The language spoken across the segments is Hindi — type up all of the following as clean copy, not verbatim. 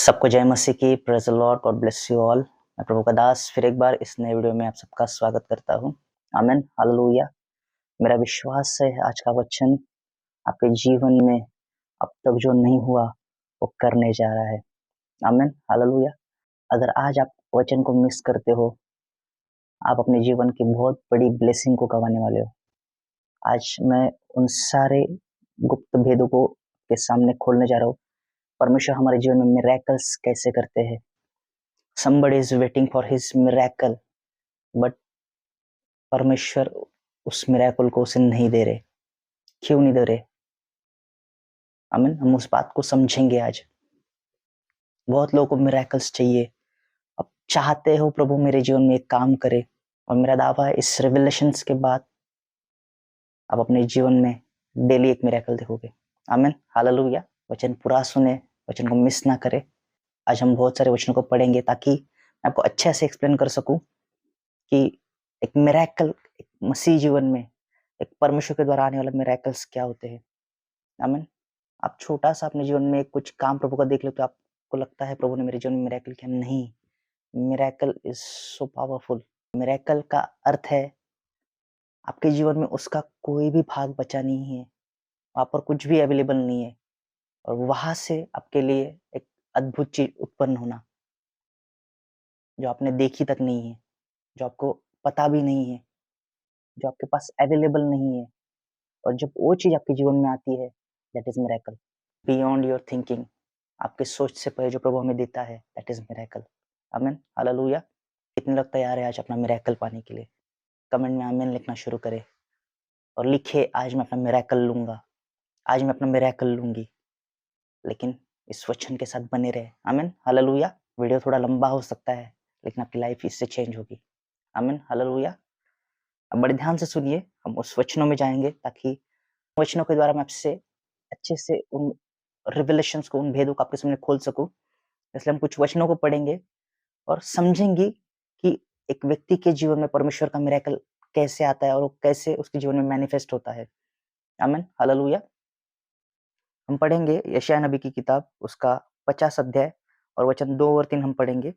सबको जय मसीह की। Praise the Lord, God bless you all. मैं प्रभु का दास फिर एक बार इस नए वीडियो में आप सबका स्वागत करता हूं। आमीन, हालेलुया। मेरा विश्वास है आज का वचन आपके जीवन में अब तक जो नहीं हुआ वो करने जा रहा है। आमीन, हालेलुया। अगर आज आप वचन को मिस करते हो, आप अपने जीवन की बहुत बड़ी ब्लेसिंग को गंवाने वाले हो। आज मैं उन सारे गुप्त भेदों को के सामने खोलने जा रहा हूँ। परमेश्वर हमारे जीवन में मिरेकल्स कैसे करते हैं। Somebody is waiting for his miracle, but परमेश्वर उस मिरेकल को उसे नहीं दे रहे। क्यों नहीं दे रहे? आमीन। हम उस बात को समझेंगे आज। बहुत लोगों को मिरेकल्स चाहिए। अब चाहते हो प्रभु मेरे जीवन में एक काम करे, और मेरा दावा है इस रिविलेशंस के बाद आप अपने जीवन में डेली एक मिरेकल देखोगे। आमीन, हालेलुया। वचन पूरा सुने, वचन को मिस ना करे। आज हम बहुत सारे वचनों को पढ़ेंगे ताकि मैं आपको अच्छे से एक्सप्लेन कर सकूं कि एक मिरेकल, एक मसीह जीवन में एक परमेश्वर के द्वारा आने वाले मिरेकल्स क्या होते हैं। आमीन। आप छोटा सा अपने जीवन में कुछ काम प्रभु का देख ले तो आपको लगता है प्रभु ने मेरे जीवन में मिरेकल किया। नहीं, miracle is so powerful. Miracle का अर्थ है आपके जीवन में उसका कोई भी भाग बचा नहीं है, वहां पर कुछ भी अवेलेबल नहीं है, और वहां से आपके लिए एक अद्भुत चीज उत्पन्न होना जो आपने देखी तक नहीं है, जो आपको पता भी नहीं है, जो आपके पास अवेलेबल नहीं है, और जब वो चीज आपके जीवन में आती है, that is miracle. Beyond your thinking, आपके सोच से परे जो प्रभु हमें देता है, दैट इज मिरेकल। आमीन, हालेलुया। कितने लोग तैयार है आज अपना मिरेकल पाने के लिए? कमेंट में आमीन लिखना शुरू करें और लिखे, आज मैं अपना मिरेकल लूंगा, आज मैं अपना मिरेकल लूंगी। लेकिन इस वचन के साथ बने रहे। आमीन, हालेलुया। वीडियो थोड़ा लंबा हो सकता है, लेकिन आपकी लाइफ इससे चेंज होगी। आमीन, हालेलुया। अब बड़े ध्यान से सुनिए, हम उस वचनों में जाएंगे ताकि वचनों के द्वारा मैं आपसे अच्छे से उन रिविलेशंस को, उन भेदों को आपके सामने खोल सकूं। इसलिए हम कुछ वचनों को पढ़ेंगे और समझेंगे कि एक व्यक्ति के जीवन में परमेश्वर का मिरेकल कैसे आता है और वो कैसे उसके जीवन में मैनिफेस्ट होता है। आमीन, हालेलुया। हम पढ़ेंगे यशायाह नबी की किताब, उसका 50 अध्याय और वचन 2 और 3 हम पढ़ेंगे।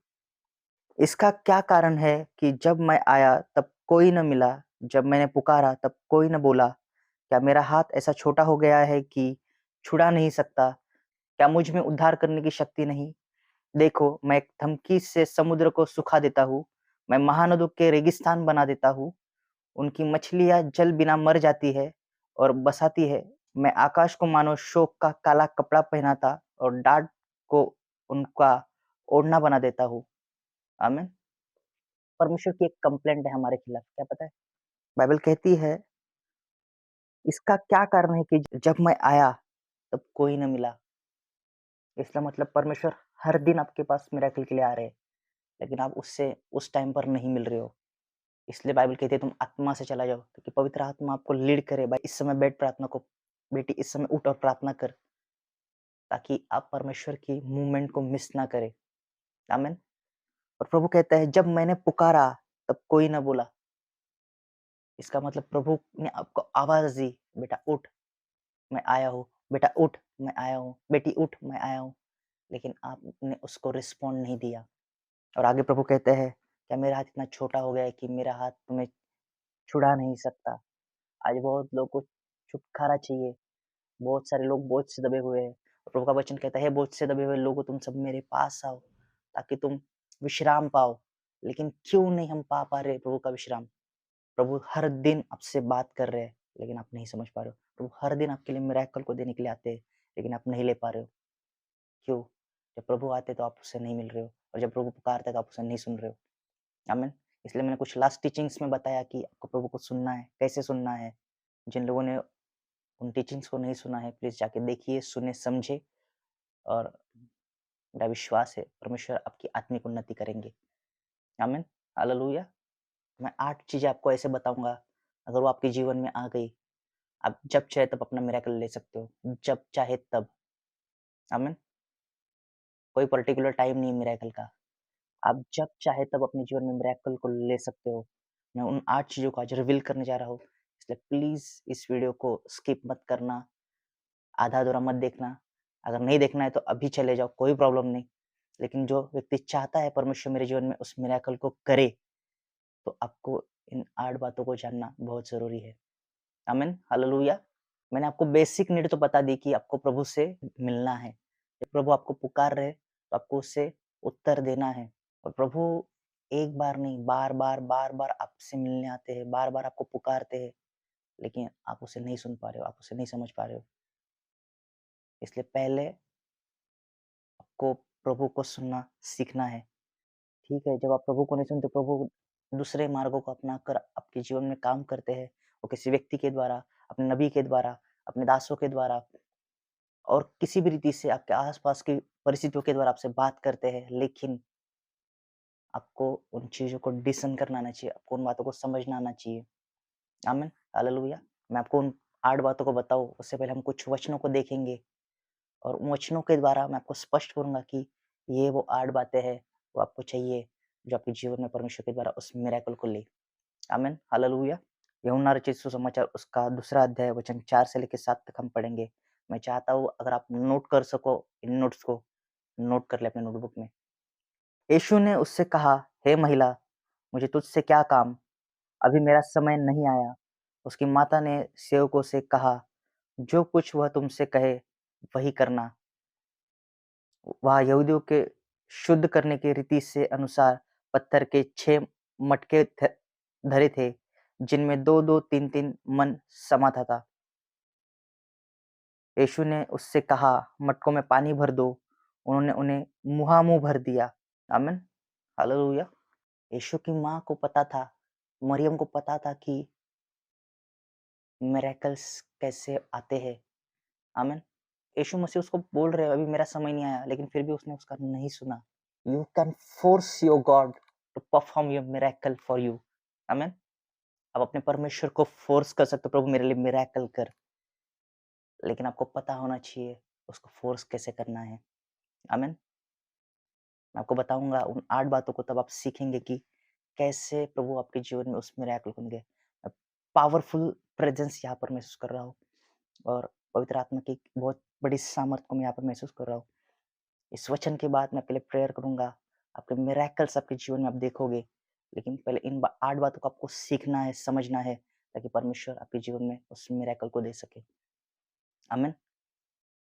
इसका क्या कारण है कि जब मैं आया तब कोई न मिला, जब मैंने पुकारा तब कोई न बोला। क्या मेरा हाथ ऐसा छोटा हो गया है कि छुड़ा नहीं सकता? क्या मुझ में उद्धार करने की शक्ति नहीं? देखो, मैं एक धमकी से समुद्र को सुखा देता हूँ, मैं महानदों के रेगिस्तान बना देता हूँ। उनकी मछलियाँ जल बिना मर जाती है और बसाती है। मैं आकाश को मानो शोक का काला कपड़ा पहनाता और डाँट को उनका ओढ़ना बना देता हूँ। आमीन। परमेश्वर की एक कंप्लेंट है हमारे खिलाफ, क्या पता है? बाइबल कहती है, इसका क्या कारण है कि जब मैं आया तब कोई न मिला। इसका मतलब परमेश्वर हर दिन आपके पास मिरेकल के लिए आ रहे हैं, लेकिन आप उससे उस टाइम पर नहीं मिल रहे हो। इसलिए बाइबल कहती है तुम आत्मा से चला जाओ, क्योंकि पवित्र आत्मा आपको लीड करे। भाई, इस समय बैठ प्रार्थना को, बेटी इस समय उठ और प्रार्थना कर, ताकि आप परमेश्वर की मूवमेंट को मिस ना करें। आमीन। और प्रभु कहता है, जब मैंने पुकारा तब कोई ना बोला। इसका मतलब प्रभु ने आपको आवाज दी, बेटा उठ, मैं आया हूँ। बेटा उठ, मैं आया हूँ। बेटी उठ, मैं आया हूँ। लेकिन आपने उसको रिस्पॉन्ड नहीं दिया। और आगे प्रभु कहते हैं, क्या मेरा हाथ इतना छोटा हो गया है कि मेरा हाथ तुम्हें छुड़ा नहीं सकता? आज बहुत लोगों को छुटकारा चाहिए। बहुत सारे लोग बोझ से दबे हुए हैं। प्रभु का वचन कहता है, बोझ से दबे हुए लोगों तुम सब मेरे पास आओ ताकि तुम विश्राम पाओ। लेकिन क्यों नहीं हम पा रहे प्रभु का विश्राम? प्रभु हर दिन आपसे बात कर रहे हैं, लेकिन आप नहीं समझ पा रहे हो। प्रभु हर दिन आपके लिए मिरेकल को देने के लिए आते हैं, लेकिन आप नहीं ले पा रहे हो। क्यों? जब प्रभु आते तो आप उससे नहीं मिल रहे हो, और जब प्रभु पुकारते तो आप उसे नहीं सुन रहे हो। आमीन। इसलिए मैंने कुछ लास्ट टीचिंग्स में बताया कि आपको प्रभु को सुनना है, कैसे सुनना है। जिन लोगों ने उन टीचिंग्स को नहीं सुना है, प्लीज जाके देखिए, सुने, समझे, और मेरा विश्वास है परमेश्वर आपकी आत्मिक उन्नति करेंगे। आमीन, हालेलुया। मैं 8 चीजें आपको ऐसे बताऊंगा, अगर वो आपके जीवन में आ गई, आप जब चाहे तब अपना मिरेकल ले सकते हो, जब चाहे तब। आमीन। कोई पर्टिकुलर टाइम नहीं मिरेकल का। आप जब चाहे तब अपने जीवन में मिरेकल को ले सकते हो। मैं उन 8 चीज़ों को आज रिवील करने जा रहा हूँ, इसलिए प्लीज़ इस वीडियो को स्किप मत करना, आधा-अधूरा मत देखना। अगर नहीं देखना है तो अभी चले जाओ, कोई प्रॉब्लम नहीं। लेकिन जो व्यक्ति चाहता है परमेश्वर मेरे जीवन में उस मिरेकल को करे, तो आपको इन 8 बातों को जानना बहुत ज़रूरी है। आमीन, हालेलुया। मैंने आपको बेसिक नीड तो बता दी कि आपको प्रभु से मिलना है। जब प्रभु आपको पुकार रहे, तो आपको उससे उत्तर देना है और प्रभु एक बार नहीं, बार-बार, बार-बार आपसे मिलने आते हैं, बार-बार आपको पुकारते हैं, लेकिन आप उसे नहीं सुन पा रहे हो, आप उसे नहीं समझ पा रहे हो। इसलिए पहले आपको प्रभु को सुनना सीखना है, ठीक है? जब आप प्रभु को नहीं सुनते, प्रभु दूसरे मार्गों को अपनाकर आपके जीवन में काम करते हैं। वो किसी व्यक्ति के द्वारा, अपने नबी के द्वारा, अपने दासों के द्वारा और किसी भी रीति से आपके आस-पास की परिस्थितियों के द्वारा आपसे बात करते हैं, लेकिन आपको उन चीज़ों को डिसन करना आना चाहिए, आपको उन बातों को समझना आना चाहिए। आमीन, हालेलुया। मैं आपको उन 8 बातों को बताऊँ, उससे पहले हम कुछ वचनों को देखेंगे और उन वचनों के द्वारा मैं आपको स्पष्ट करूँगा कि ये वो 8 बातें हैं, वो आपको चाहिए, जो आपके जीवन में परमेश्वर के द्वारा उस मिरेकल को ले। आमीन, हालेलुया। यूहन्ना रचित सुसमाचार उसका दूसरा अध्याय वचन 4 से लेके 7 तक हम पढ़ेंगे। मैं चाहता हूँ अगर आप नोट कर सको, इन नोट्स को नोट कर लें अपने नोटबुक में। यीशु ने उससे कहा, हे महिला, मुझे तुझसे क्या काम? अभी मेरा समय नहीं आया। उसकी माता ने सेवकों से कहा, जो कुछ वह तुमसे कहे, वही करना। वह यहूदियों के शुद्ध करने की रीति से अनुसार पत्थर के 6 मटके धरे थे, जिनमें 2-2, 3-3 मन समाता था। यीशु ने उससे कहा, मटकों में पानी भर दो। उन्होंने उन्हें मुँहामुँह भर दिया। आमीन, हालेलुया। यीशु की माँ को पता था, मरियम को पता था कि मिरेकल्स कैसे आते हैं। आमीन। यीशु मसीह उसको बोल रहे हैं, अभी मेरा समय नहीं आया, लेकिन फिर भी उसने उसका नहीं सुना। You can force your God to perform your miracle for you. आमीन। आप अपने परमेश्वर को फोर्स कर सकते हो, प्रभु मेरे लिए मिरेकल कर, लेकिन आपको पता होना चाहिए उसको फोर्स कैसे करना है। आमीन। मैं आपको बताऊँगा उन 8 बातों को, तब आप सीखेंगे कि कैसे प्रभु आपके जीवन में उस मिरेकल को लेंगे। पावरफुल प्रेजेंस यहाँ पर महसूस कर रहा हूँ और पवित्र आत्मा की बहुत बड़ी सामर्थ को मैं यहाँ पर महसूस कर रहा हूँ। इस वचन के बाद मैं पहले प्रेयर करूँगा, आपके मिरेकल्स आपके जीवन में आप देखोगे, लेकिन पहले इन 8 बातों को आपको सीखना है, समझना है, ताकि परमेश्वर आपके जीवन में उस मिरेकल को दे सके। आमीन।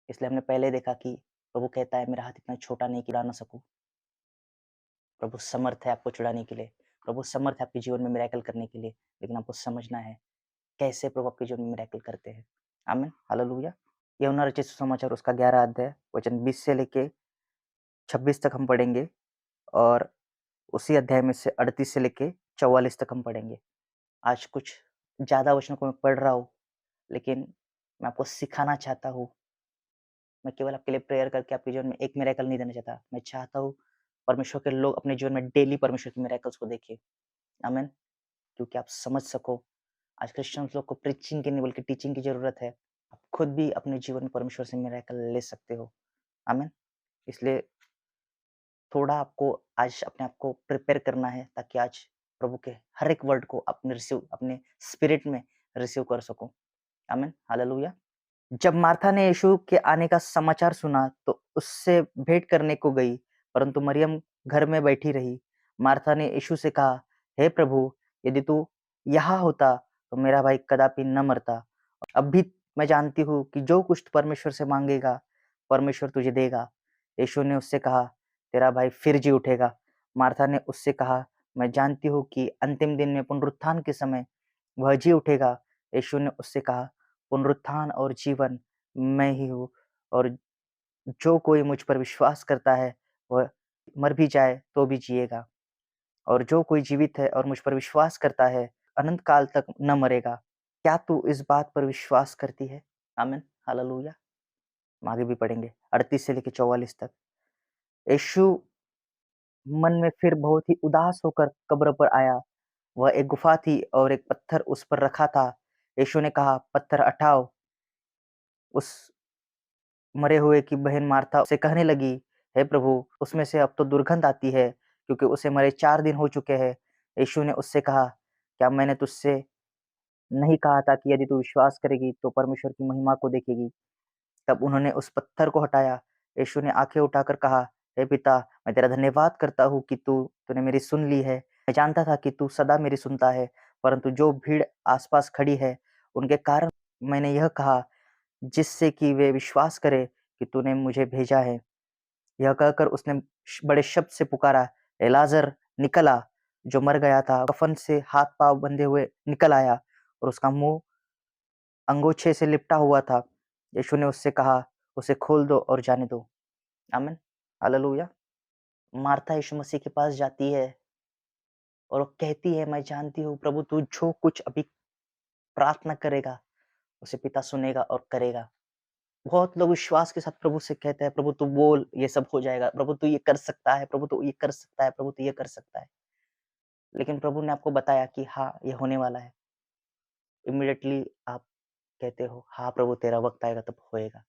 इसलिए हमने पहले देखा कि प्रभु कहता है, मेरा हाथ इतना छोटा नहीं कि उड़ा ना सकूँ। प्रभु समर्थ है आपको छुड़ाने के लिए, प्रभु समर्थ है आपके जीवन में मिरेकल करने के लिए, लेकिन आपको समझना है कैसे प्रभु आपके जीवन में मिरेकल करते हैं। आमीन, हालेलुया। यूहन्ना रचित सुसमाचार उसका 11 अध्याय वचन 20 से लेके 26 तक हम पढ़ेंगे और उसी अध्याय में से 38 से लेके 44 तक हम पढ़ेंगे। आज कुछ ज़्यादा वचनों को मैं पढ़ रहा हूँ, लेकिन मैं आपको सिखाना चाहता हूँ। मैं केवल आपके लिए प्रेयर करके आपके जीवन में एक मिरेकल नहीं देना चाहता। मैं चाहता हूँ परमेश्वर के लोग अपने जीवन में डेली परमेश्वर के मिरेकल्स को देखें। आमीन। क्योंकि आप समझ सको, आज क्रिश्चियंस लोग को प्रीचिंग की नहीं बल्कि टीचिंग की ज़रूरत है। आप खुद भी अपने जीवन में परमेश्वर से मिरेकल ले सकते हो। आमीन। इसलिए थोड़ा आपको आज अपने आप को प्रिपेयर करना है, ताकि आज प्रभु के हर एक वर्ड को अपने अपने स्पिरिट में रिसीव कर सको। आमीन, हालेलुया। जब मार्था ने यीशु के आने का समाचार सुना, तो उससे भेंट करने को गई, परंतु मरियम घर में बैठी रही। मार्था ने यीशु से कहा, हे प्रभु, यदि तू यहाँ होता, तो मेरा भाई कदापि न मरता। अब भी मैं जानती हूँ कि जो कुछ तू परमेश्वर से मांगेगा, परमेश्वर तुझे देगा। यीशु ने उससे कहा, तेरा भाई फिर जी उठेगा। मार्था ने उससे कहा, मैं जानती हूँ कि अंतिम दिन में पुनरुत्थान के समय वह जी उठेगा। यीशु ने उससे कहा, पुनरुत्थान और जीवन मैं ही हूँ, और जो कोई मुझ पर विश्वास करता है, वह मर भी जाए तो भी जिएगा, और जो कोई जीवित है और मुझ पर विश्वास करता है, अनंत काल तक न मरेगा। क्या तू इस बात पर विश्वास करती है? आमीन, हालेलुया। हम आगे भी पढ़ेंगे 38 से लेकर 44 तक। यीशु मन में फिर बहुत ही उदास होकर कब्र पर आया। वह एक गुफा थी और एक पत्थर उस पर रखा था। यीशु ने कहा, पत्थर हटाओ। उस मरे हुए की बहन मार्था उसे कहने लगी, हे प्रभु, उसमें से अब तो दुर्गंध आती है, क्योंकि उसे मरे 4 दिन हो चुके हैं। यीशु ने उससे कहा, क्या मैंने तुझसे नहीं कहा था कि यदि तू विश्वास करेगी तो परमेश्वर की महिमा को देखेगी? तब उन्होंने उस पत्थर को हटाया। यीशु ने आंखें उठाकर कहा, हे पिता, मैं तेरा धन्यवाद करता हूँ कि तूने मेरी सुन ली है। मैं जानता था कि तू सदा मेरी सुनता है, परंतु जो भीड़ आस-पास खड़ी है, उनके कारण मैंने यह कहा, जिससे कि वे विश्वास करें कि तूने मुझे भेजा है। यह कहकर उसने बड़े शब्द से पुकारा, एलाज़र निकल आ। जो मर गया था, कफ़न से हाथ-पाँव बंधे हुए निकल आया और उसका मुँह अंगोछे से लिपटा हुआ था। यीशु ने उससे कहा, उसे खोल दो और जाने दो। आमीन, हालेलुया। मार्था यीशु मसीह के पास जाती है और वो कहती है, मैं जानती हूँ प्रभु तू जो कुछ अभी प्रार्थना करेगा, उसे पिता सुनेगा और करेगा। बहुत लोग विश्वास के साथ प्रभु से कहते हैं, प्रभु तू बोल, ये सब हो जाएगा। प्रभु तू ये कर सकता है, प्रभु तू ये कर सकता है, प्रभु तू ये कर सकता है। लेकिन प्रभु ने आपको बताया कि हाँ, ये होने वाला है। इमीडिएटली आप कहते हो, हाँ प्रभु तेरा वक़्त आएगा तब होएगा।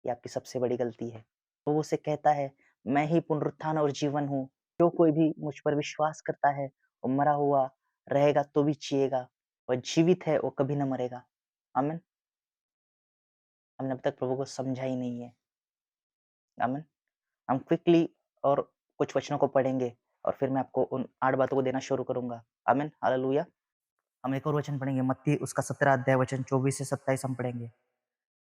ये आपकी सबसे बड़ी गलती है। वो उसे कहता है, मैं ही पुनरुत्थान और जीवन हूँ। जो कोई भी मुझ पर विश्वास करता है, वो मरा हुआ रहेगा तो भी जिएगा और जीवित है वो कभी न मरेगा। आमीन। हमने अब तक प्रभु को समझा ही नहीं है। आमीन। हम क्विकली और कुछ वचनों को पढ़ेंगे और फिर मैं आपको उन 8 बातों को देना शुरू करूँगा। आमीन, हालेलुया। हम एक और वचन पढ़ेंगे, मत्ती उसका 17 अध्याय वचन 24 से 27 हम पढ़ेंगे।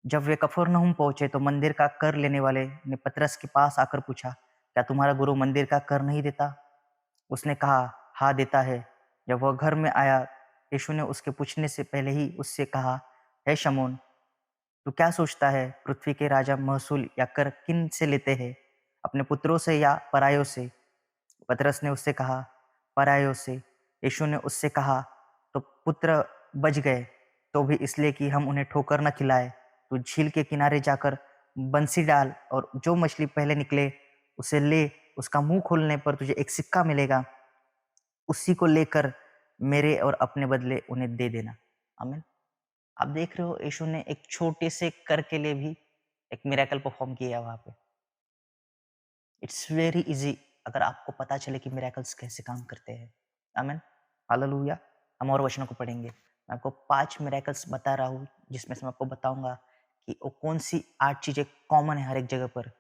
जब वे कफरनहूम पहुंचे तो मंदिर का कर लेने वाले ने पतरस के पास आकर पूछा, क्या तुम्हारा गुरु मंदिर का कर नहीं देता? उसने कहा, हाँ देता है। जब वह घर में आया, यीशु ने उसके पूछने से पहले ही उससे कहा, हे शमौन, तू क्या सोचता है, पृथ्वी के राजा महसूल या कर किन से लेते हैं, अपने पुत्रों से या परायों से? पतरस ने उससे कहा, परायों से। यीशु ने उससे कहा, तो पुत्र बच गए, तो भी इसलिए कि हम उन्हें ठोकर न खिलाए। तू झील के किनारे जाकर बंसी डाल और जो मछली पहले निकले उसे ले। उसका मुंह खोलने पर तुझे एक सिक्का मिलेगा, उसी को लेकर मेरे और अपने बदले उन्हें दे देना। आमीन। आप देख रहे हो, यीशु ने एक छोटे से कर के लिए भी एक मिरेकल परफॉर्म किया वहां पे। इट्स वेरी इजी अगर आपको पता चले कि मिरेकल्स कैसे काम करते हैं। आमीन, हालेलुया। हम और वचनों को पढ़ेंगे। मैं आपको 5 मिरेकल्स बता रहा हूँ, जिसमें से मैं आपको बताऊंगा कि वो कौन सी 8 चीजें कॉमन है हर एक जगह पर,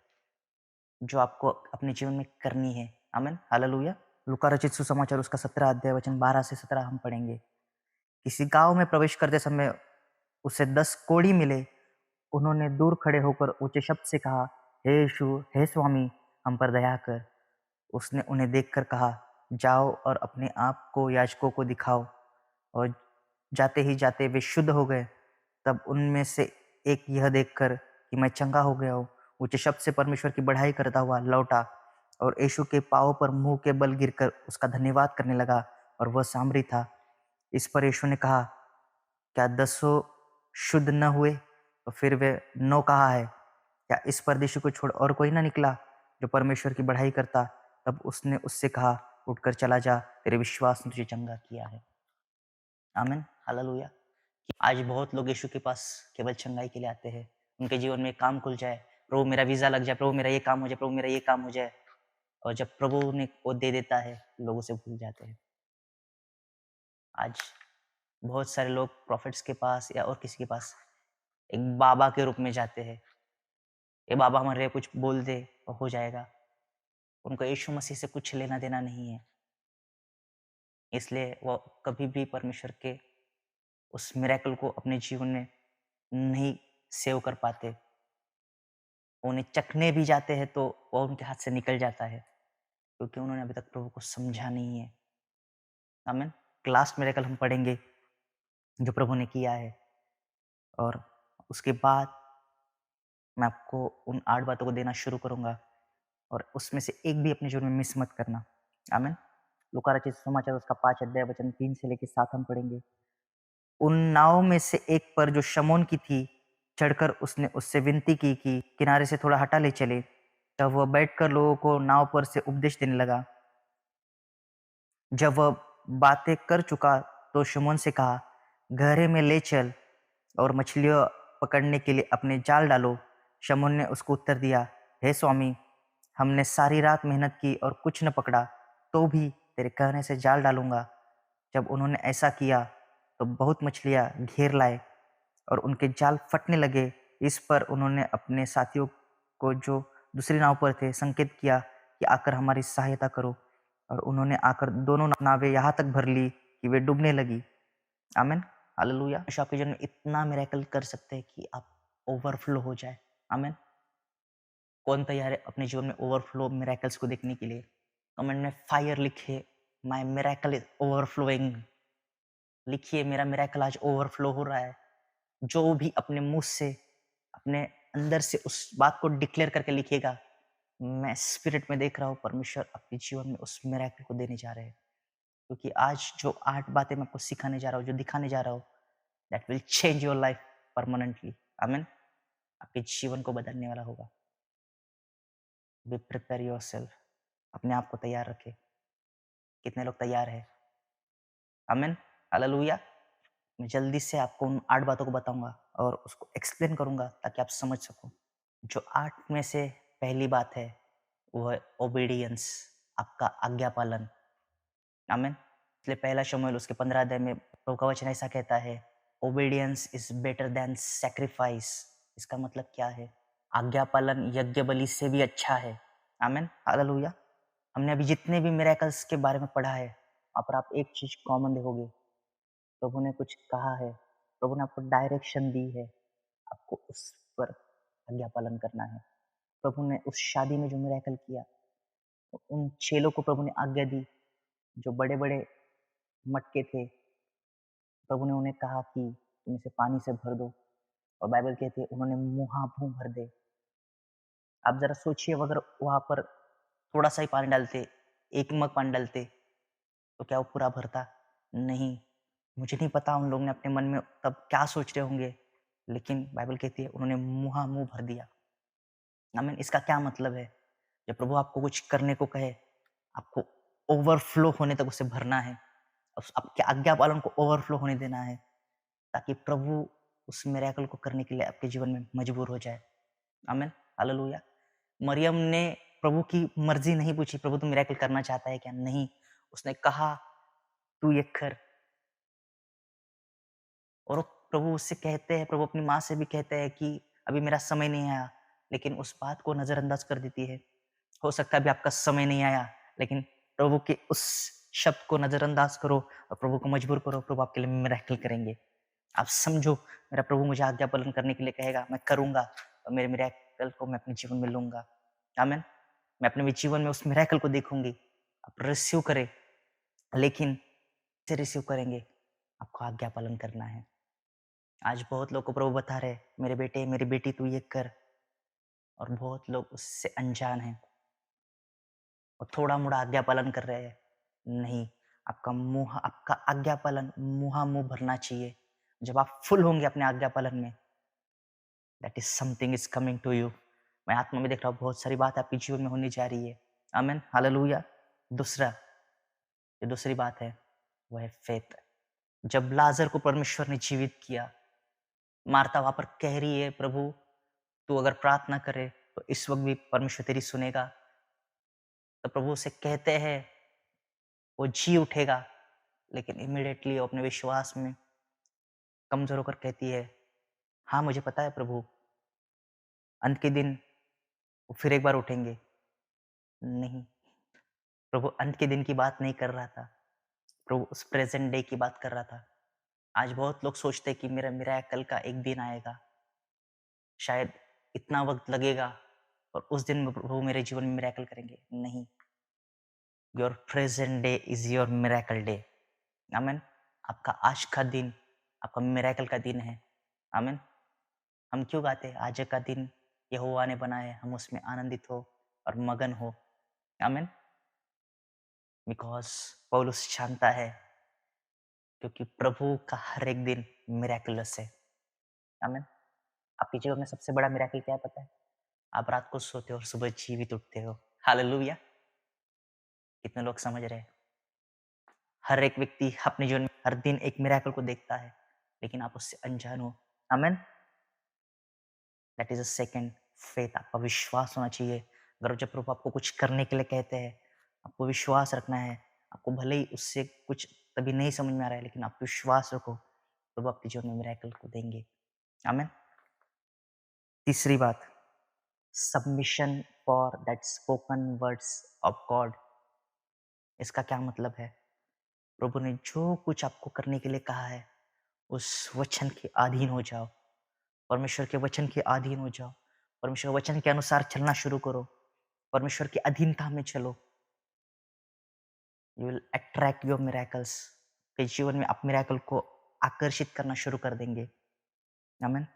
जो आपको अपने जीवन में करनी है। आमीन, हालेलुया। लूका रचित सुसमाचार उसका 17 अध्याय वचन 12 से 17 हम पढ़ेंगे। किसी गांव में प्रवेश करते समय उसे 10 कोढ़ी मिले। उन्होंने दूर खड़े होकर ऊंचे शब्द से कहा, हे यीशु, हे स्वामी, हम पर दया कर। उसने उन्हें देखकर कहा, जाओ और अपने आप को याजकों को दिखाओ। और जाते ही जाते वे शुद्ध हो गए। तब उनमें से एक यह देखकर कि मैं चंगा हो गया हूँ, ऊंचे शब्द से परमेश्वर की बढ़ाई करता हुआ लौटा और यीशु के पाँव पर मुंह के बल गिरकर उसका धन्यवाद करने लगा, और वह सामरी था। इस पर यीशु ने कहा, क्या 10 शुद्ध न हुए? तो फिर वे 9 कहा है। क्या इस परदेशी को छोड़ और कोई ना निकला जो परमेश्वर की बढ़ाई करता? तब उसने उससे कहा, उठकर चला जा, तेरे विश्वास ने तुझे चंगा किया है। आमीन, हालेलुया। आज बहुत लोग यीशु के पास केवल चंगाई के लिए आते हैं। उनके जीवन में काम खुल जाए, प्रभु मेरा वीजा लग जाए, प्रभु मेरा ये काम हो जाए, प्रभु मेरा ये काम हो जाए। और जब प्रभु उन्हें वो दे देता है, लोग उसे भूल जाते हैं। आज बहुत सारे लोग प्रॉफिट्स के पास या और किसी के पास एक बाबा के रूप में जाते हैं। ये बाबा हमारे लिए कुछ बोल दे और हो जाएगा। उनको यीशु मसीह से कुछ लेना देना नहीं है, इसलिए वो कभी भी परमेश्वर के उस मिरेकल को अपने जीवन में नहीं सेव कर पाते। उन्हें चखने भी जाते हैं तो वो उनके हाथ से निकल जाता है, क्योंकि उन्होंने अभी तक प्रभु को समझा नहीं है। आमीन। लास्ट मिरेकल हम पढ़ेंगे जो प्रभु ने किया है, और उसके बाद मैं आपको उन 8 बातों को देना शुरू करूंगा, और उसमें से एक भी अपने जीवन में मिस मत करना। आमीन। लूका रचित सुसमाचार उसका 5 अध्याय वचन 3 से लेकर 7 हम पढ़ेंगे। उन नाव में से एक पर जो शमौन की थी, चढ़कर उसने उससे विनती की कि किनारे से थोड़ा हटा ले चले। तब वह बैठकर लोगों को नाव पर से उपदेश देने लगा। जब वह बातें कर चुका तो शमौन से कहा, गहरे में ले चल और मछलियां पकड़ने के लिए अपने जाल डालो। शमौन ने उसको उत्तर दिया, हे स्वामी, हमने सारी रात मेहनत की और कुछ न पकड़ा, तो भी तेरे कहने से जाल डालूंगा। जब उन्होंने ऐसा किया तो बहुत मछलियां घेर लाए और उनके जाल फटने लगे। इस पर उन्होंने अपने साथियों को जो दूसरी नाव पर थे संकेत किया कि आकर हमारी सहायता करो, और उन्होंने आकर दोनों नावें यहाँ तक भर ली कि वे डूबने लगी। आमीन, हालेलुया। यीशु आपके जीवन में इतना मिरेकल कर सकते हैं कि आप ओवरफ्लो हो जाए। आमीन। कौन तैयार है अपने जीवन में ओवरफ्लो मिरेकल्स को देखने के लिए? कमेंट में फायर लिखिए, माय मिरेकल इज ओवरफ्लोइंग। लिखिए, मेरा मिरेकल आज ओवरफ्लो हो रहा है। जो भी अपने मुंह से, अपने अंदर से उस बात को डिक्लेयर करके लिखिएगा, मैं स्पिरिट में देख रहा हूँ परमेश्वर अपने जीवन में उस मिरेकल को देने जा रहे हैं। क्योंकि आज जो 8 बातें मैं आपको सिखाने जा रहा हूँ, जो दिखाने जा रहा हूँ, that will change your life permanently. आमीन। आपके जीवन को बदलने वाला होगा। Be prepare yourself. अपने आप को तैयार रखें। कितने लोग तैयार हैं? आमीन, हालेलुया। मैं जल्दी से आपको उन 8 बातों को बताऊंगा और उसको एक्सप्लेन करूंगा ताकि आप समझ सको। जो 8 में से पहली बात है वो है ओबीडियंस, आपका आज्ञा पालन। आमीन। इसलिए पहला शमूएल उसके 15 अध्याय में प्रभु का वचन ऐसा कहता है, obedience is better than sacrifice. इसका मतलब क्या है? आज्ञा पालन यज्ञ बलि से भी अच्छा है। आमीन, हालेलुया। हमने अभी जितने भी मिरेकल्स के बारे में पढ़ा है, वहाँ पर आप एक चीज कॉमन देखोगे, प्रभु ने कुछ कहा है, प्रभु ने आपको डायरेक्शन दी है, आपको उस पर आज्ञा पालन करना है। प्रभु ने उस शादी में जो मिरेकल किया, उन चेलों को प्रभु ने आज्ञा दी, जो बड़े बड़े मटके थे, प्रभु ने उन्हें कहा कि तुम इसे पानी से भर दो, और बाइबल कहती है उन्होंने मुंहाभू भर दे। आप जरा सोचिए, अगर वहां पर थोड़ा सा ही पानी डालते, 1 मग पानी डालते, तो क्या वो पूरा भरता? नहीं। मुझे नहीं पता उन लोगों ने अपने मन में तब क्या सोच रहे होंगे, लेकिन बाइबल कहती है उन्होंने मुंहामुंह भर दिया। आमीन। इसका क्या मतलब है? जब प्रभु आपको कुछ करने को कहे, आपको ओवरफ्लो होने तक उसे भरना है, आपके आज्ञा पालन को ओवरफ्लो होने देना है, ताकि प्रभु उस मिरेकल को करने के लिए आपके जीवन में मजबूर हो जाए। आमीन, हालेलुया। मरियम ने प्रभु की मर्जी नहीं पूछी, प्रभु तू मिरेकल करना चाहता है क्या? नहीं, उसने कहा तू ये कर। और प्रभु उससे कहते हैं, प्रभु अपनी माँ से भी कहते हैं कि अभी मेरा समय नहीं आया, लेकिन उस बात को नजरअंदाज कर देती है। हो सकता है अभी आपका समय नहीं आया, लेकिन प्रभु के उस शब्द को नजरअंदाज करो और प्रभु को मजबूर करो, प्रभु आपके लिए मिरेकल करेंगे। आप समझो, मेरा प्रभु मुझे आज्ञा पालन करने के लिए कहेगा, मैं करूंगा, और मेरे मिरेकल को मैं अपने जीवन में लूंगा। आमीन। मैं अपने जीवन में उस मिरेकल को देखूंगी। आप रिसीव करें, लेकिन से रिसीव करेंगे, आपको आज्ञा पालन करना है। आज बहुत लोग को प्रभु बता रहे, मेरे बेटे मेरी बेटी तू ये कर, और बहुत लोग उससे अनजान हैं और थोड़ा मोड़ा आज्ञा पालन कर रहे हैं। नहीं, आपका आज्ञा पालन मुंह भरना चाहिए। जब आप फुल होंगे अपने आज्ञा पालन में, that is something is coming to you. मैं आत्मा में देख रहा हूँ बहुत सारी बात आपके जीवन में होने जा रही है। आमीन, हालेलुया। दूसरी बात है वो है फेथ। जब लाजर को परमेश्वर ने जीवित किया, मार्ता वहां पर कह रही है, प्रभु तू अगर प्रार्थना करे तो इस वक्त भी परमेश्वर तेरी सुनेगा। तो प्रभु से कहते हैं वो जी उठेगा, लेकिन इमीडिएटली वो अपने विश्वास में कमजोर होकर कहती है, हाँ मुझे पता है प्रभु, अंत के दिन वो फिर एक बार उठेंगे। नहीं, प्रभु अंत के दिन की बात नहीं कर रहा था, प्रभु उस प्रेजेंट डे की बात कर रहा था। आज बहुत लोग सोचते हैं कि मेरा मिरेकल का एक दिन आएगा, शायद इतना वक्त लगेगा और उस दिन प्रभु मेरे जीवन में मिरेकल करेंगे। नहीं, your present day is your miracle day. आमीन। आपका आज का दिन आपका मिरेकल का दिन है। आमीन। हम क्यों गाते हैं, आज का दिन यहोवा ने बनाया है, हम उसमें आनंदित हो और मगन हो। आमीन। बिकॉज पौलुस जानता है, क्योंकि प्रभु का हर एक दिन मिरेकलस है। आमीन। आपके जीवन में सबसे बड़ा मिरेकल क्या है पता है? आप रात को सोते हो और सुबह जीवित उठते हो। हालेलुया। कितने लोग समझ रहे हैं? हर एक व्यक्ति अपने जीवन में हर दिन एक मिरेकल को देखता है, लेकिन आप उससे अनजान हो। आमीन। That is a second faith. आपका विश्वास होना चाहिए। अगर जब प्रभु आपको कुछ करने के लिए कहते हैं, आपको विश्वास रखना है। आपको भले ही उससे कुछ तभी नहीं समझ में आ रहा है, लेकिन आप विश्वास रखो, प्रभु आपके जीवन में मिरेकल को देंगे। आमीन। तीसरी बात, submission for that spoken words of God. इसका क्या मतलब है? प्रभु ने जो कुछ आपको करने के लिए कहा है, उस वचन के अधीन हो जाओ। परमेश्वर के वचन के अधीन हो जाओ। परमेश्वर के वचन के अनुसार चलना शुरू करो। परमेश्वर की अधीनता में चलो। You will attract your miracles. के जीवन में आप मिरेकल को आकर्षित करना शुरू कर देंगे। आमीन।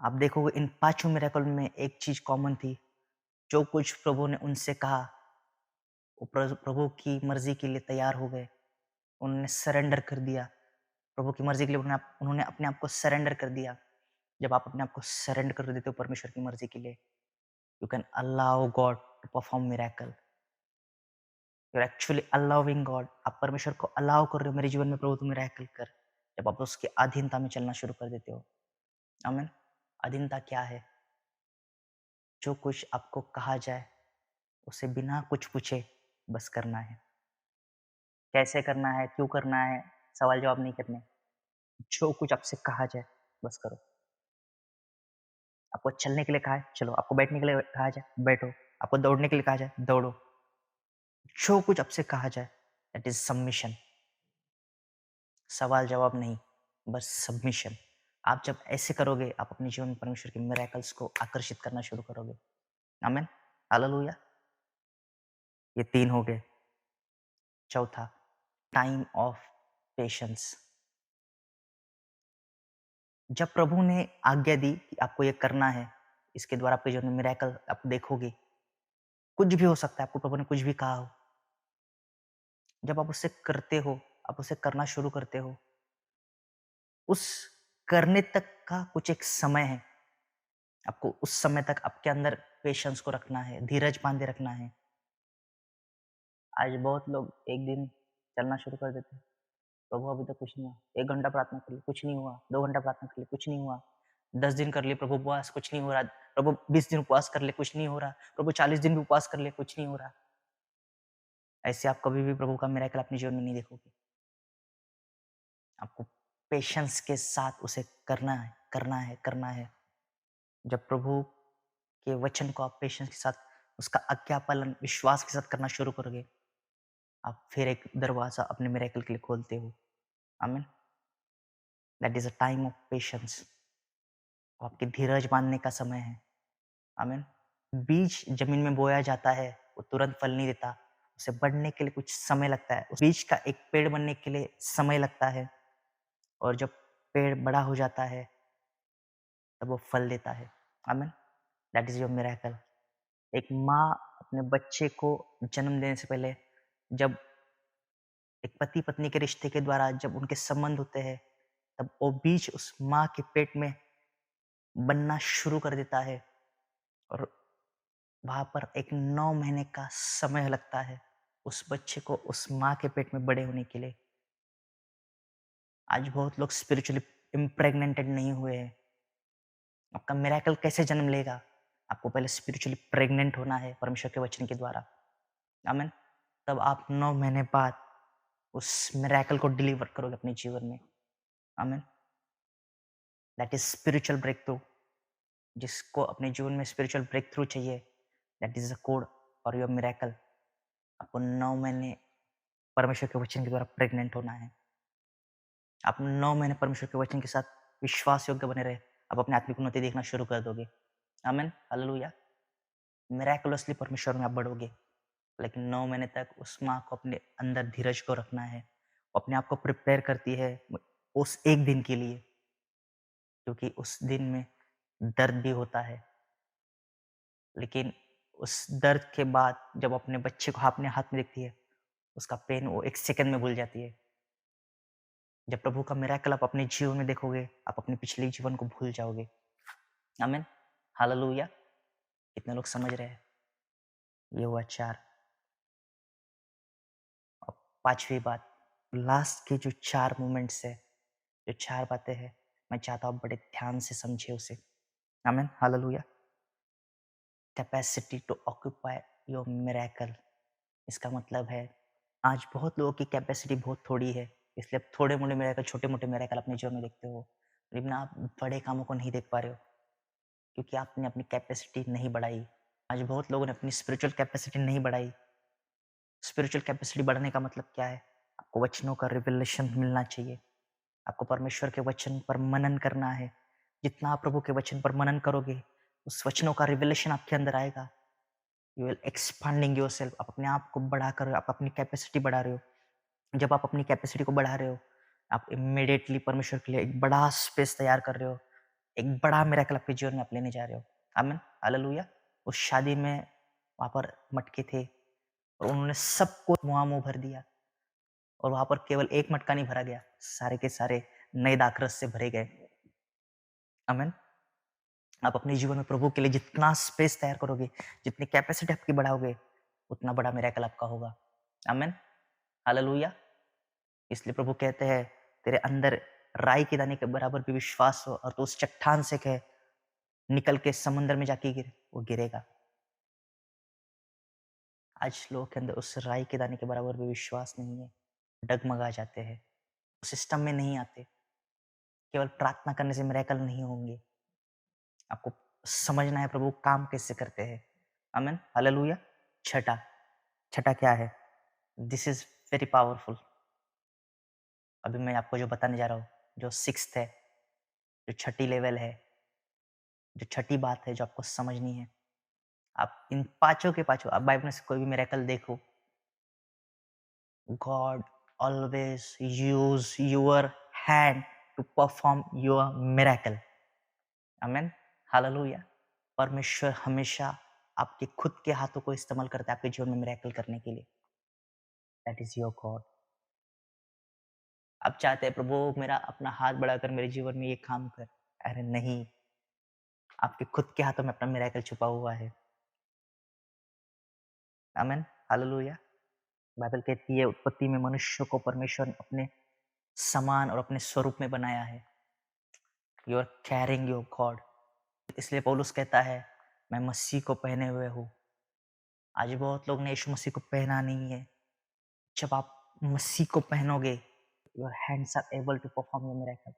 आप देखोगे इन पांचों मिरेकल में एक चीज कॉमन थी। जो कुछ प्रभु ने उनसे कहा, वो प्रभु की मर्जी के लिए तैयार हो गए। उन्होंने सरेंडर कर दिया। प्रभु की मर्जी के लिए उन्होंने अपने आप को सरेंडर कर दिया। जब आप अपने आप को सरेंडर कर देते हो परमेश्वर की मर्जी के लिए, you can allow God to perform miracle. You are actually allowing God. आप परमेश्वर को अलाउ कर रहे हो, मेरे जीवन में प्रभु तू मिरेकल कर। जब आप उसकी अधीनता में चलना शुरू कर देते हो। आमीन। अधीनता क्या है? जो कुछ आपको कहा जाए उसे बिना कुछ पूछे बस करना है। कैसे करना है, क्यों करना है, सवाल जवाब नहीं करने। जो कुछ आपसे कहा जाए बस करो। आपको चलने के लिए कहा है, चलो। आपको बैठने के लिए कहा जाए, बैठो। आपको दौड़ने के लिए कहा जाए, दौड़ो। जो कुछ आपसे कहा जाए, दैट इज सबमिशन। सवाल जवाब नहीं, बस सबमिशन। आप जब ऐसे करोगे, आप अपने जीवन में परमेश्वर के मिरेकल्स को आकर्षित करना शुरू करोगे। आमीन। हालेलुया। ये 3 हो गए। चौथा, टाइम ऑफ पेशेंस। जब प्रभु ने आज्ञा दी कि आपको ये करना है, इसके द्वारा आपके जीवन में मिरेकल आप देखोगे। कुछ भी हो सकता है, आपको प्रभु ने कुछ भी कहा हो। जब आप उसे करते हो, आप उसे करना शुरू करते हो, उस करने तक का कुछ एक समय है। आपको उस समय तक आपके अंदर पेशेंस को रखना है, धीरज बांधे रखना है। आज बहुत लोग एक दिन चलना शुरू कर देते हैं। प्रभु अभी तक कुछ नहीं हुआ। 1 घंटा प्रार्थना कर ली, कुछ नहीं हुआ। 2 घंटा प्रार्थना कर ली, कुछ नहीं हुआ। 10 दिन कर लिए प्रभु उपवास, कुछ नहीं हो रहा। प्रभु 20 दिन उपवास कर ले, कुछ नहीं हो रहा। प्रभु 40 दिन भी उपवास कर ले, कुछ नहीं हो रहा। ऐसे आप कभी भी प्रभु का मिरेकल अपने जीवन में नहीं देखोगे। आपको पेशेंस के साथ उसे करना है, करना है, करना है। जब प्रभु के वचन को आप पेशेंस के साथ, उसका आज्ञा पालन विश्वास के साथ करना शुरू करोगे, आप फिर एक दरवाजा अपने मिरेकल के लिए खोलते हो। आमीन। That is a time of patience. आपके धीरज बांधने का समय है। आमीन। बीज जमीन में बोया जाता है, वो तुरंत फल नहीं देता। उसे बढ़ने के लिए कुछ समय लगता है। उस बीज का एक पेड़ बनने के लिए समय लगता है। और जब पेड़ बड़ा हो जाता है, तब वो फल देता है। आमीन। That is your miracle. एक माँ अपने बच्चे को जन्म देने से पहले, जब एक पति पत्नी के रिश्ते के द्वारा जब उनके संबंध होते हैं, तब वो बीज उस माँ के पेट में बनना शुरू कर देता है। और वहां पर एक 9 महीने का समय लगता है उस बच्चे को उस माँ के पेट में बड़े होने के लिए। आज बहुत लोग स्पिरिचुअली इम्प्रेग्नेंटेड नहीं हुए हैं। आपका मिरेकल कैसे जन्म लेगा? आपको पहले स्पिरिचुअली प्रेग्नेंट होना है परमेश्वर के वचन के द्वारा। आमीन। तब आप 9 महीने बाद उस मिरेकल को डिलीवर करोगे अपने जीवन में। आमीन। That is spiritual breakthrough. जिसको अपने जीवन में स्पिरिचुअल ब्रेक थ्रू चाहिए, that is a code for your miracle. आपको 9 महीने परमेश्वर के वचन के द्वारा प्रेग्नेंट होना है। आप 9 महीने परमेश्वर के वचन के साथ विश्वास योग्य बने रहे, आप अपने आत्मिक उन्नति देखना शुरू कर दोगे। आमीन। हालेलुया। मिरेकुलसली परमेश्वर में आप बढ़ोगे। लेकिन 9 महीने तक उस माँ को अपने अंदर धीरज को रखना है। वो अपने आप को प्रिपेयर करती है उस एक दिन के लिए, क्योंकि उस दिन में दर्द भी होता है। लेकिन उस दर्द के बाद जब अपने बच्चे को अपने हाथ में देखती है, उसका पेन वो 1 सेकंड में भूल जाती है। जब प्रभु का मिरेकल आप अपने जीवन में देखोगे, आप अपने पिछले जीवन को भूल जाओगे। आमीन। हालेलुया। कितने लोग समझ रहे हैं? ये हुआ 4। और 5वीं बात, लास्ट के जो 4 मोमेंट्स है, जो 4 बातें हैं, मैं चाहता हूँ बड़े ध्यान से समझे उसे। आमीन। हालेलुया। Capacity to occupy your miracle. इसका मतलब है, आज बहुत लोगों की कैपेसिटी बहुत थोड़ी है, इसलिए आप थोड़े मोड़े मिरेकल, छोटे मोटे मिरेकल अपने जीवन में देखते हो, लेकिन आप बड़े कामों को नहीं देख पा रहे हो, क्योंकि आपने अपनी कैपेसिटी नहीं बढ़ाई। आज बहुत लोगों ने अपनी स्पिरिचुअल कैपेसिटी नहीं बढ़ाई। स्पिरिचुअल कैपेसिटी बढ़ाने का मतलब क्या है? आपको वचनों का रिवलेशन मिलना चाहिए। आपको परमेश्वर के वचन पर मनन करना है। जितना आप प्रभु के वचन पर मनन करोगे, उस वचनों का रिवलेशन आपके अंदर आएगा। You will expanding yourself. आप अपने आप को बढ़ा कर आप अपनी कैपेसिटी बढ़ा रहे हो। जब आप अपनी कैपेसिटी को बढ़ा रहे हो, आप इमीडिएटली परमेश्वर के लिए एक बड़ा स्पेस तैयार कर रहे हो। एक बड़ा मिरेकल आपके जीवन में आप लेने जा रहे हो। आमीन, हालेलुया। उस शादी में वहाँ पर मटके थे और उन्होंने सबको मुँह भर दिया और वहाँ पर केवल एक मटका नहीं भरा गया, सारे के सारे नए दाखरस से भरे गए। आमीन। आप अपने जीवन में प्रभु के लिए जितना स्पेस तैयार करोगे, जितनी कैपेसिटी आपकी बढ़ाओगे, उतना बड़ा मिरेकल आपका होगा। आमीन, हालेलुया। इसलिए प्रभु कहते हैं, तेरे अंदर राई के दाने के बराबर भी विश्वास हो और तो उस चट्टान से कहे, निकल के समुद्र में जाके गिर, वो गिरेगा। आज लोगों के अंदर उस राई के दाने के बराबर भी विश्वास नहीं है, डगमगा जाते हैं, सिस्टम में नहीं आते। केवल प्रार्थना करने से मिरेकल नहीं होंगे। आपको समझना है प्रभु काम कैसे करते हैं। आमीन, हालेलुया। छठा, छठा क्या है? This is very powerful. अभी मैं आपको जो बताने जा रहा हूँ, जो सिक्स्थ है, जो छठी लेवल है, जो छठी बात है जो आपको समझनी है। आप इन पांचों के पांचों, आप बाइबल में से कोई भी मिरेकल देखो, God always use your hand to perform your miracle. आमीन, हालेलुया। परमेश्वर हमेशा आपके खुद के हाथों को इस्तेमाल करता है आपके जीवन में मिरेकल करने के लिए। That is your God. आप चाहते हैं प्रभु मेरा अपना हाथ बढ़ाकर मेरे जीवन में ये काम कर। अरे नहीं, आपके खुद के हाथों में अपना मिरेकल छुपा हुआ है। आमीन, हालेलुया। बाइबल कहती है उत्पत्ति में मनुष्य को परमेश्वर ने अपने समान और अपने स्वरूप में बनाया है। You are carrying your God. इसलिए पौलुस कहता है, मैं मसीह को पहने हुए हूँ। आज बहुत लोग ने यीशु मसीह को पहना नहीं है। जब आप मसीह को पहनोगे, your hands are able to perform your miracle.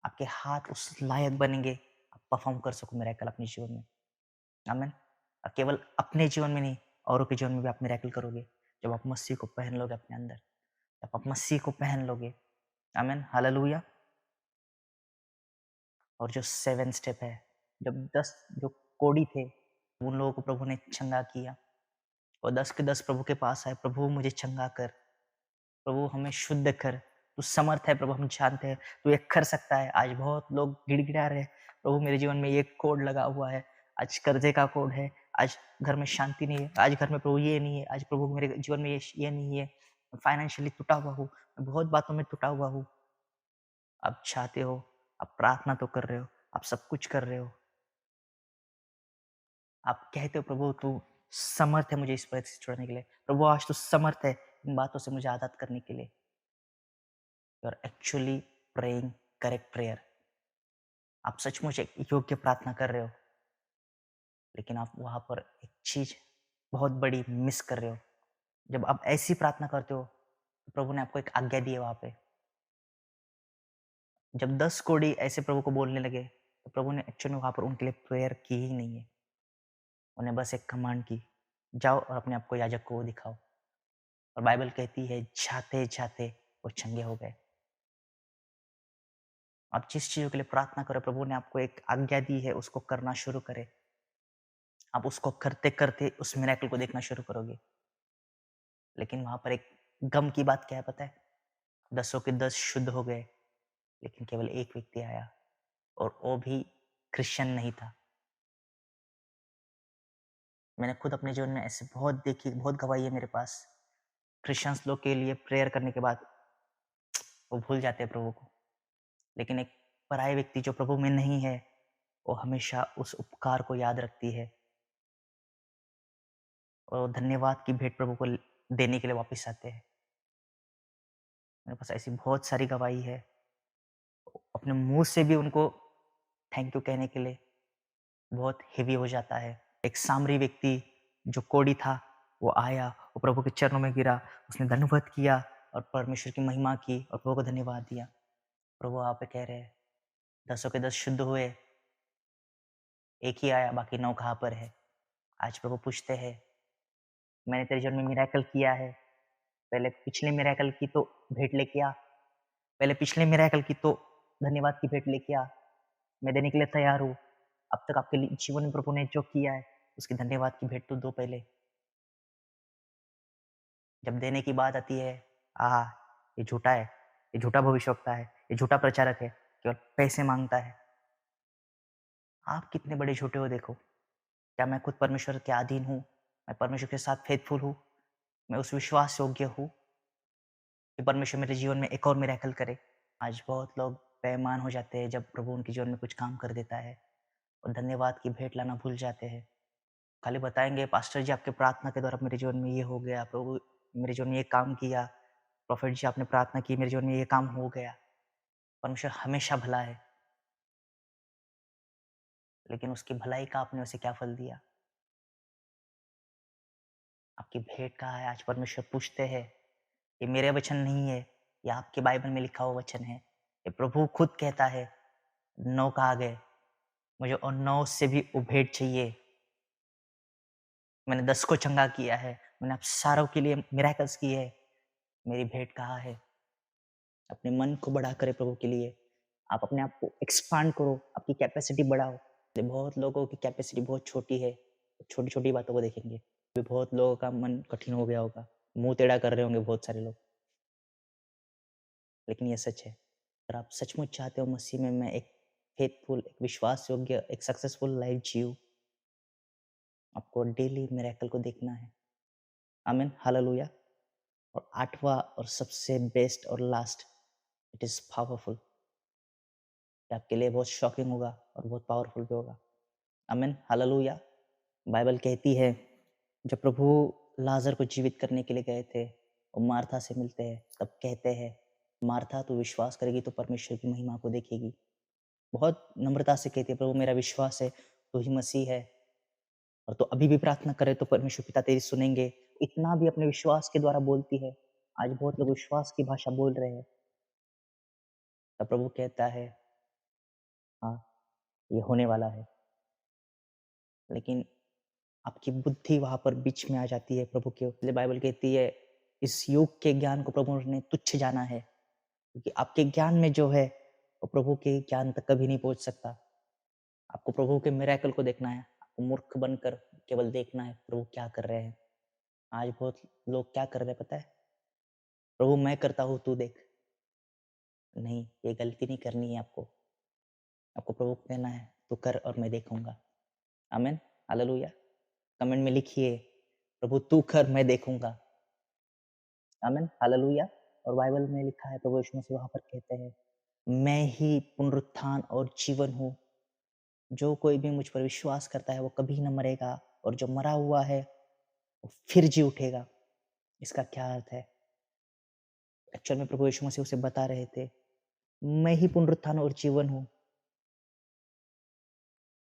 आपके हाथ उस लायक बनेंगे, आप परफॉर्म कर सको मिरेकल अपने जीवन में। आमीन। और केवल अपने जीवन में नहीं, औरों के जीवन में भी आप मिरेकल करोगे जब आप मसीह को पहन लोगे अपने अंदर। जब आप मसीह को पहन लोगे। आमीन, हालेलुया। और जो 7 स्टेप है, जब 10 जो कोढ़ी थे, उन लोगों को प्रभु ने चंगा किया और 10 के 10 प्रभु के पास आए, प्रभु मुझे चंगा कर, प्रभु हमें शुद्ध कर, तू समर्थ है प्रभु, हम जानते हैं तू ये कर सकता है। आज बहुत लोग गिड़गिड़ा रहे, प्रभु मेरे जीवन में ये कोड लगा हुआ है, आज कर्जे का कोड है, आज घर में शांति नहीं है, आज घर में प्रभु ये नहीं है, आज प्रभु मेरे जीवन में ये नहीं है, फाइनेंशियली टूटा हुआ हूँ, मैं बहुत बातों में टूटा हुआ हूँ। आप चाहते हो, आप प्रार्थना तो कर रहे हो, आप सब कुछ कर रहे हो, आप कहते हो प्रभु तू समर्थ है मुझे इस परिस्थिति से छुड़ाने के लिए, प्रभु आज तू समर्थ है इन बातों से मुझे आज़ाद करने के लिए। You are actually praying correct prayer. आप सचमुच एक योग्य प्रार्थना कर रहे हो, लेकिन आप वहाँ पर एक चीज़ बहुत बड़ी मिस कर रहे हो। जब आप ऐसी प्रार्थना करते हो, तो प्रभु ने आपको एक आज्ञा दी है वहाँ पे। जब 10 कोढ़ी ऐसे प्रभु को बोलने लगे, तो प्रभु ने एक्चुअली में वहाँ पर उनके लिए प्रेयर की ही नहीं है। उन्हें बस एक कमांड की, जाओ और अपने आप को याजक को दिखाओ। और बाइबल कहती है जाते-जाते वो चंगे हो गए। आप जिस चीज़ों के लिए प्रार्थना करो, प्रभु ने आपको एक आज्ञा दी है, उसको करना शुरू करें। आप उसको करते-करते उस मिरेकल को देखना शुरू करोगे। लेकिन वहाँ पर एक गम की बात क्या है पता है? 10 के 10 शुद्ध हो गए, लेकिन केवल एक व्यक्ति आया और वो भी क्रिश्चियन नहीं था। मैंने खुद अपने जीवन में ऐसे बहुत देखी, बहुत गवाही है मेरे पास। क्रिश्चियंस लोग के लिए प्रेयर करने के बाद वो भूल जाते हैं प्रभु को। लेकिन एक पराये व्यक्ति जो प्रभु में नहीं है, वो हमेशा उस उपकार को याद रखती है और धन्यवाद की भेंट प्रभु को देने के लिए वापस आते हैं। मेरे पास ऐसी बहुत सारी गवाही है। अपने मुंह से भी उनको थैंक यू कहने के लिए बहुत हेवी हो जाता है। एक सामरी व्यक्ति जो कोढ़ी था, वो आया, वो प्रभु के चरणों में गिरा, उसने धन्यवाद किया और परमेश्वर की महिमा की और प्रभु को धन्यवाद दिया। प्रभु आप पे कह रहे हैं, 10 के 10 शुद्ध हुए, एक ही आया, बाकी 9 कहाँ पर है? आज प्रभु पूछते हैं, मैंने तेरे जीवन में मिरेकल किया है, पहले पिछले मिरेकल की तो भेंट लेके आ, पहले पिछले मिरेकल की तो धन्यवाद की भेंट लेके आ, मैं देने के लिए तैयार हूँ। अब तक आपके लिए जीवन में प्रभु ने जो किया है, उसकी धन्यवाद की भेंट तो दो पहले। जब देने की बात आती है, आहा! ये झूठा है, ये झूठा भविष्यवक्ता है, ये झूठा प्रचारक है, केवल पैसे माँगता है। आप कितने बड़े झूठे हो देखो। क्या मैं खुद परमेश्वर के अधीन हूँ? मैं परमेश्वर के साथ फेथफुल हूँ? मैं उस विश्वास योग्य हूँ कि परमेश्वर मेरे जीवन में एक और मिरेकल करे? आज बहुत लोग बेईमान हो जाते हैं जब प्रभु उनके जीवन में कुछ काम कर देता है और धन्यवाद की भेंट लाना भूल जाते हैं। खाली बताएँगे, पास्टर जी आपके प्रार्थना के द्वारा मेरे जीवन में ये हो गया, प्रभु मेरे जीवन में ये काम किया, प्रोफेट जी आपने प्रार्थना की, मेरे जीवन में ये काम हो गया। परमेश्वर हमेशा भला है, लेकिन उसकी भलाई का आपने उसे क्या फल दिया? आपकी भेंट कहाँ है? आज परमेश्वर पूछते हैं। ये मेरे वचन नहीं है, ये आपके बाइबल में लिखा हुआ वचन है। ये प्रभु खुद कहता है, 9 कहा गए, मुझे और 9 से भी वो भेंट चाहिए। मैंने 10 को चंगा किया है, मैंने आप सारों के लिए मिरेकल्स किए हैं, मेरी भेंट कहाँ है? अपने मन को बड़ा करें प्रभु के लिए। आप अपने आप को एक्सपांड करो, आपकी कैपेसिटी बढ़ाओ। बहुत लोगों की कैपेसिटी बहुत छोटी है, छोटी-छोटी बातों को देखेंगे। अभी बहुत लोगों का मन कठिन हो गया होगा, मुँह टेढ़ा कर रहे होंगे बहुत सारे लोग, लेकिन ये सच है। अगर आप सचमुच चाहते हो मसीह में मैं एक फेथफुल, एक विश्वास योग्य, एक सक्सेसफुल लाइफ जीऊँ, आपको डेली मिरेकल को देखना है। आमीन, हालेलुया। और 8वाँ और सबसे बेस्ट और लास्ट, इट इज़ पावरफुल। ये आपके लिए बहुत शॉकिंग होगा और बहुत पावरफुल भी होगा। आमीन, हालेलुया। बाइबल कहती है, जब प्रभु लाज़र को जीवित करने के लिए गए थे और मार्था से मिलते हैं, तब कहते हैं, मार्था तू विश्वास करेगी तो परमेश्वर की महिमा को देखेगी। बहुत नम्रता से कहती है, प्रभु मेरा विश्वास है, तू ही मसीह है और तू अभी भी प्रार्थना करे तो परमेश्वर पिता तेरी सुनेंगे। इतना भी अपने विश्वास के द्वारा बोलती है। आज बहुत लोग विश्वास की भाषा बोल रहे हैं। तब प्रभु कहता है, हाँ, ये होने वाला है। लेकिन आपकी बुद्धि वहाँ पर बीच में आ जाती है प्रभु के। इसलिए बाइबल कहती है, इस युग के ज्ञान को प्रभु ने तुच्छ जाना है, क्योंकि आपके ज्ञान में जो है, वो प्रभु के ज्ञान तक कभी नहीं पहुँच सकता। आपको प्रभु के मिरेकल को देखना है, आपको मूर्ख बनकर केवल देखना है प्रभु क्या कर रहे हैं। आज बहुत लोग क्या कर रहे हैं पता है? प्रभु मैं करता हूँ तू देख। नहीं, ये गलती नहीं करनी है आपको। आपको प्रभु को कहना है, तू कर और मैं देखूँगा। आमीन, हालेलुया। कमेंट में लिखिए, प्रभु तू कर मैं देखूँगा। आमीन, हालेलुया। और बाइबल में लिखा है, प्रभु यीशु मसीह वहाँ पर कहते हैं, मैं ही पुनरुत्थान और जीवन हूँ। जो कोई भी मुझ पर विश्वास करता है, वो कभी न मरेगा और जो मरा हुआ है, वो फिर जी उठेगा। इसका क्या अर्थ है? एक्चुअल में प्रभु यीशु मसीह उसे बता रहे थे, मैं ही पुनरुत्थान और जीवन हूँ।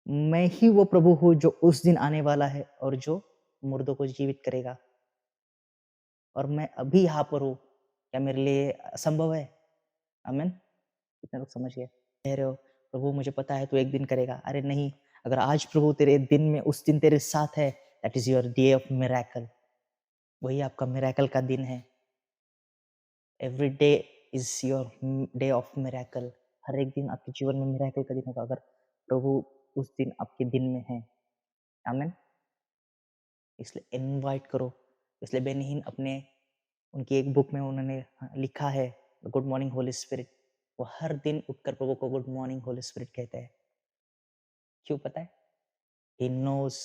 मैं ही वो प्रभु हूँ जो उस दिन आने वाला है और जो मुर्दों को जीवित करेगा। और मैं अभी यहाँ पर हूँ। क्या मेरे लिए असंभव है? आमीन? कितने लोग समझ गए? कह रहे हो, प्रभु मुझे पता है तू एक दिन करेगा। अरे नहीं, अगर आज प्रभु तेरे दिन में उस दिन तेरे साथ है, that is your day of miracle. वही आपका मिरेकल का दिन है। Every day is your day of miracle. हर एक दिन आपके जीवन में मिरेकल का दिन होगा अगर प्रभु उस दिन आपके दिन में है। आमीन? इसलिए इनवाइट करो। इसलिए बेनिहीन अपने उनकी एक बुक में उन्होंने लिखा है, गुड मॉर्निंग होली स्पिरिट। वो हर दिन उठकर प्रभु को गुड मॉर्निंग होली स्पिरिट कहते हैं। क्यों पता है? He knows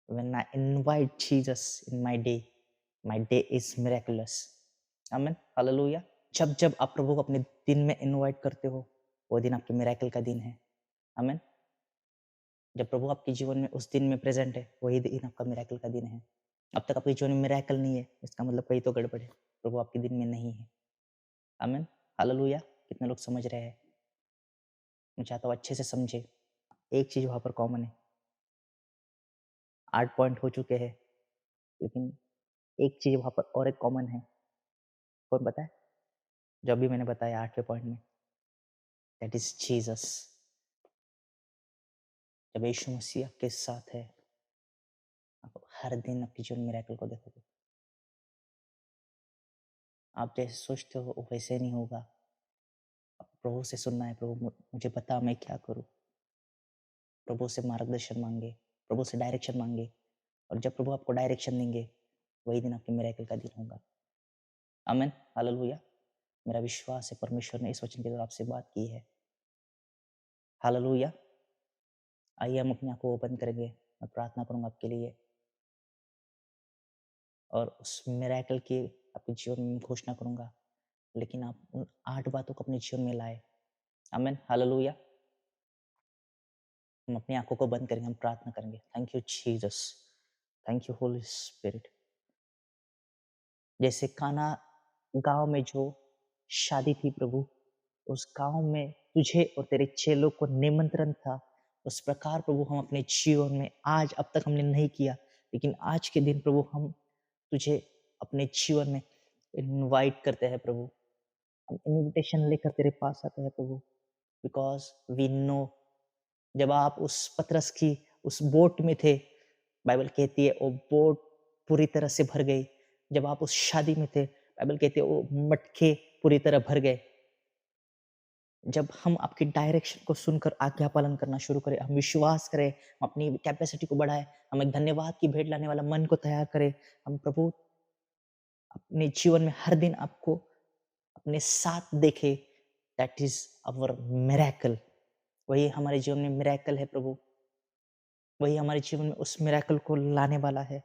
when I invite Jesus in my day is miraculous. आमीन, हालेलुया। जब आप प्रभु को अपने दिन में इनवाइट करते हो, वो दिन आपके मिरेकल का दिन है। आमीन। जब प्रभु आपके जीवन में उस दिन में प्रेज़ेंट है, वही दिन आपका मिरेकल का दिन है। अब तक आपके जीवन में मिरेकल नहीं है, इसका मतलब कहीं तो गड़बड़ है। प्रभु आपके दिन में नहीं है। आमीन, हालेलुया। कितने लोग समझ रहे हैं? मैं चाहता हूँ अच्छे से समझे। एक चीज़ वहाँ पर कॉमन है। 8 पॉइंट हो चुके हैं, लेकिन एक चीज़ वहाँ पर और एक कॉमन है। कौन पता है? जो अभी मैंने बताया 8वें पॉइंट में, दैट इज़ जीसस। जब यीशु मसीह आपके साथ है, हर दिन आपके जीवन में मिरेकल को देखोगे। आप जैसे सोचते हो वैसे नहीं होगा। प्रभु से सुनना है, प्रभु मुझे बता मैं क्या करूँ। प्रभु से मार्गदर्शन मांगे, प्रभु से डायरेक्शन मांगे, और जब प्रभु आपको डायरेक्शन देंगे वही दिन आपके मिरेकल का दिन होगा। आमीन, हालेलुया। मेरा विश्वास है परमेश्वर ने इस वचन के द्वारा आपसे बात की है। हालेलुया। आइए हम अपनी आंखों को बंद करेंगे, मैं प्रार्थना करूंगा आपके लिए, और उस मिरेकल की आपके जीवन में घोषणा करूंगा, लेकिन आप उन 8 बातों को अपने जीवन में लाए। आमीन, हालेलुया। हम अपनी आंखों को बंद करेंगे, हम प्रार्थना करेंगे। Thank you Jesus, thank you Holy spirit. जैसे काना गांव में जो शादी थी प्रभु, उस गांव में तुझे और तेरे चेलों को निमंत्रण था, उस प्रकार प्रभु हम अपने जीवन में आज अब तक हमने नहीं किया, लेकिन आज के दिन प्रभु हम तुझे अपने जीवन में इनवाइट करते हैं प्रभु। हम इनविटेशन लेकर तेरे पास आते हैं प्रभु, बिकॉज वी नो जब आप उस पतरस की उस बोट में थे, बाइबल कहती है वो बोट पूरी तरह से भर गई। जब आप उस शादी में थे, बाइबल कहती है वो मटके पूरी तरह भर गए। जब हम आपकी डायरेक्शन को सुनकर आज्ञा पालन करना शुरू करें, हम विश्वास करें, हम अपनी कैपेसिटी को बढ़ाएं, हम एक धन्यवाद की भेंट लाने वाला मन को तैयार करें, हम प्रभु अपने जीवन में हर दिन आपको अपने साथ देखें, दैट इज अवर मिरेकल। वही हमारे जीवन में मिरेकल है प्रभु, वही हमारे जीवन में उस मिरेकल को लाने वाला है।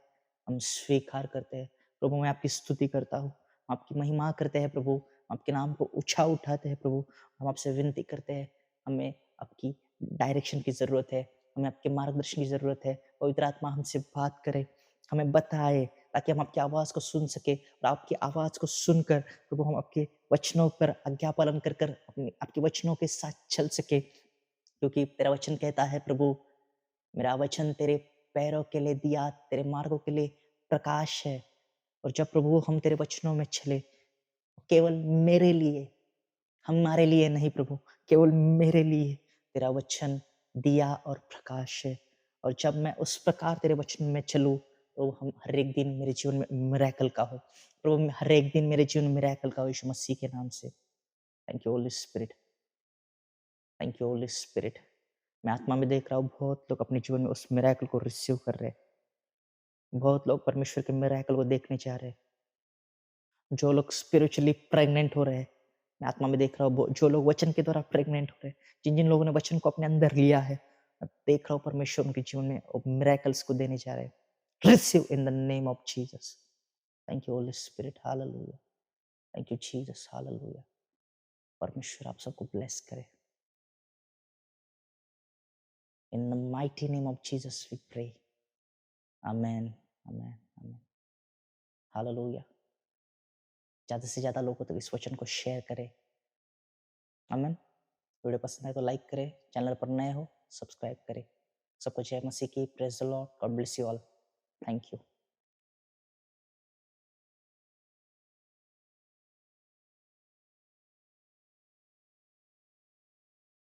हम स्वीकार करते हैं प्रभु, मैं आपकी स्तुति करता हूँ, आपकी महिमा करते हैं प्रभु, आपके नाम को ऊंचा उठाते हैं प्रभु। हम आपसे विनती करते हैं, हमें आपकी डायरेक्शन की ज़रूरत है, हमें आपके मार्गदर्शन की ज़रूरत है। पवित्र आत्मा हमसे बात करे, हमें बताए, ताकि हम आपकी आवाज़ को सुन सके, और आपकी आवाज़ को सुनकर प्रभु हम आपके वचनों पर आज्ञा पालन कर कर अपने आपके वचनों के साथ चल सके, क्योंकि तेरा वचन कहता है प्रभु, मेरा वचन तेरे पैरों के लिए दिया, तेरे मार्गों के लिए प्रकाश है। और जब प्रभु हम तेरे वचनों में चले, केवल मेरे लिए, हमारे लिए नहीं प्रभु, केवल मेरे लिए तेरा वचन दिया और प्रकाश है। और जब मैं उस प्रकार तेरे वचन में चलूँ, तो हम हर एक दिन मेरे जीवन में मिरेकल का हो प्रभु, हर एक दिन मेरे जीवन में मिरेकल का हो, यीशु मसीह के नाम से। Thank you Holy spirit, thank you Holy spirit. मैं आत्मा में देख रहा हूँ बहुत लोग अपने जीवन में उस मिरेकल को रिसीव कर रहे हैं, बहुत लोग परमेश्वर के मिरेकल को देखने चाह रहे हैं। जो लोग स्पिरिचुअली प्रेग्नेंट हो रहे हैं, मैं आत्मा में देख रहा हूँ जो लोग वचन के द्वारा प्रेग्नेंट हो रहे हैं, जिन जिन लोगों ने वचन को अपने अंदर लिया है, मैं देख रहा हूँ परमेश्वर उनके जीवन में मिरेकल्स को देने जा रहे हैं। Receive in the name of Jesus. Thank you Holy Spirit, हालेलुया। थैंक यू जीसस, हालेलुया। परमेश्वर आप सबको ब्लेस करे। In the mighty name of Jesus we pray, amen, amen, amen, hallelujah. ज़्यादा से ज़्यादा लोगों तक इस वचन को शेयर करें। आमेन। वीडियो पसंद आए तो लाइक करें, चैनल पर नए हो सब्सक्राइब करें। सबको जय मसीह की, praise the Lord, God bless you all. Thank you.